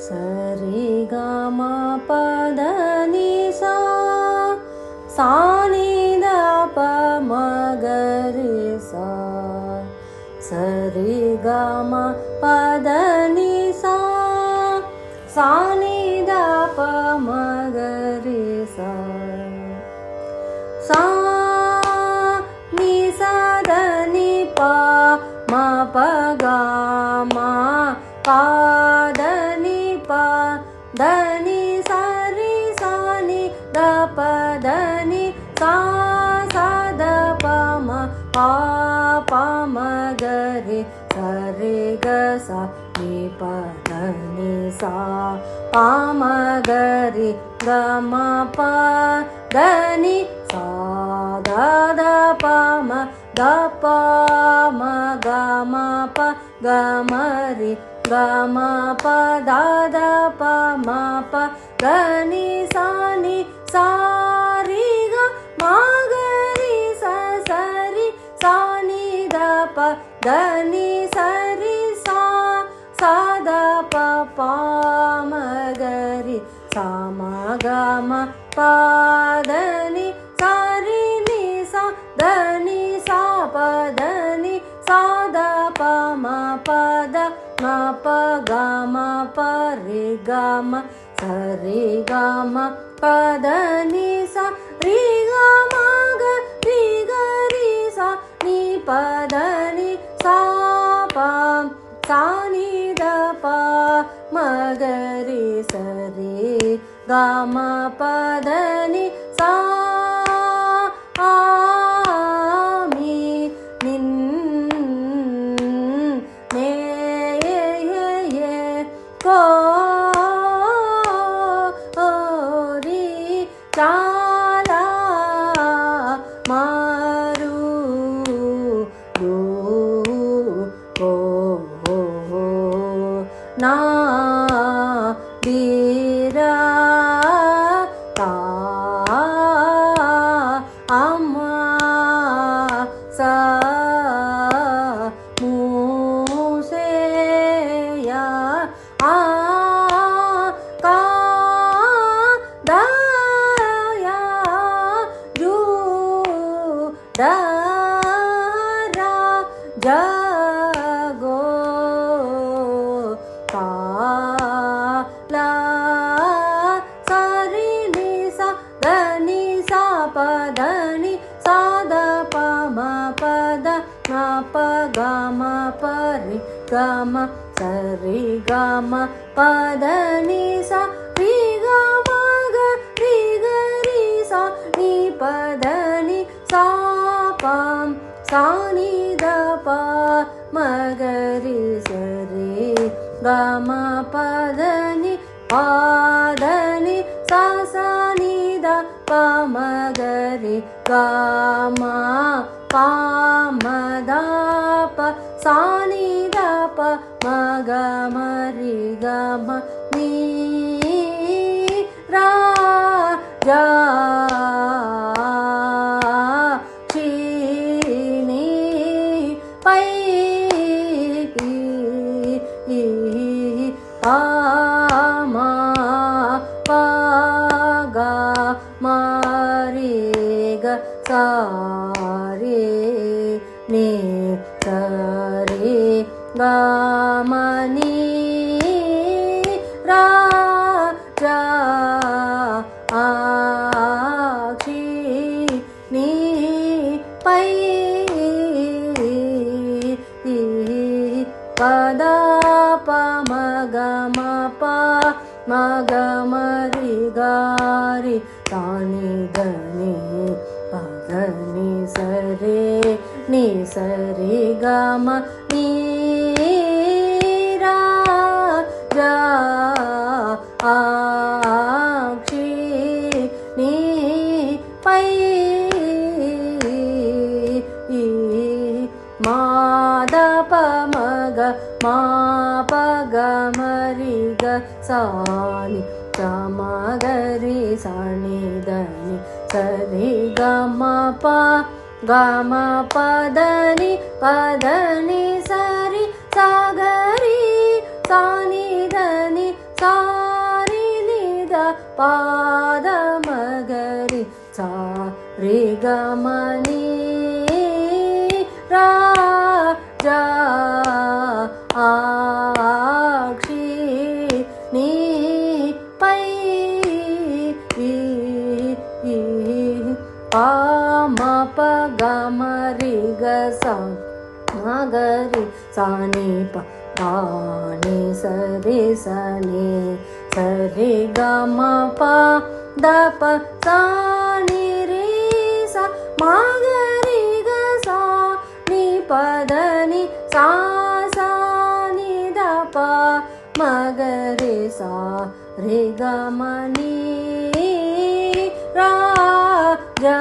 சரி கம பத நி சா சா நி த ப மகரி சா சரி கம பத நி சா சா நி த ப மகரி சா சா நி சா த நி ப ம ப க ம ப த நி ப த நி சா ரி சா நி த ப த நி சா சா த ப ம ப ப ம க ரி ச ரி க சா நி ப த நி சா ப ம க ரி க ம ப த நி சா த த ப ம த ப ம க ம ப க ம ரி க ம ப த த ப ம ப க நி சா ரி க ம க ரி ச ச ரி சா நி த ப த நி ச ரி சா சா த ப ப ம க ரி சா ம க ம ப த நி சா ரி நி சா த நி சா ப த நி சா த ப ம ப த ம ப க ம ப ரி க ம ச ரி க ம ப த நி சா ரி க ம க ரி க ரி சா நி ப த நி சா ப சா நி த ப ம க ரி ச ரி க ம ப த நி சா மி நின் நே கோ ரி சா லா மாரு ரு கோ நா தி ரா தா அம்ம சா மு சே யா ஆ கா த யா ரு ட ரா ஜ கோ கா லா சா ரி நி சா த நி சா ப த நி சா த ப ம ப த ம ப க ம ப ரி க ம ச ரி க ம ப த நி சா ரி க ம க ரி க ரி சா நி ப த நி சா ப சா நி த ப ம க ரி ச ரி க ம ப த நி ப த நி சா சா நி த ப ம க ரி க ம ப ம த ப சா நி த ப ம க ம ரி க ம நீ ரா ஜா சி நீ பை ஆ மா ப க ம ரி க சா ரி நி ச ரி க ம நீ ரா ஜா ஆ சி நீ பை ப த ப ம க ம ப ம க ம ரி க ரி சா நி த நி ப த நி ச ரே நி ச ரி க ம நீ ரா ஜா ஆ சி நீ பை மா த ப ம க மா ப க ம ரி க சா நி க ம க ரி சா நி த நி ச ரி க ம ப க ம ப த நி ப த நி ச ரி சா க ரி சா நி த நி ச సారి నిద పాద మగరి సా రి గమని రాజా ఆక్షి నీ పై పామ పగమరి గసా మగరి సాని పాని సరి సని సరి గమ ప దప సాని రి స మగరి గసా ని పదని సా సాని దప మగరి సా రి గమని రాజా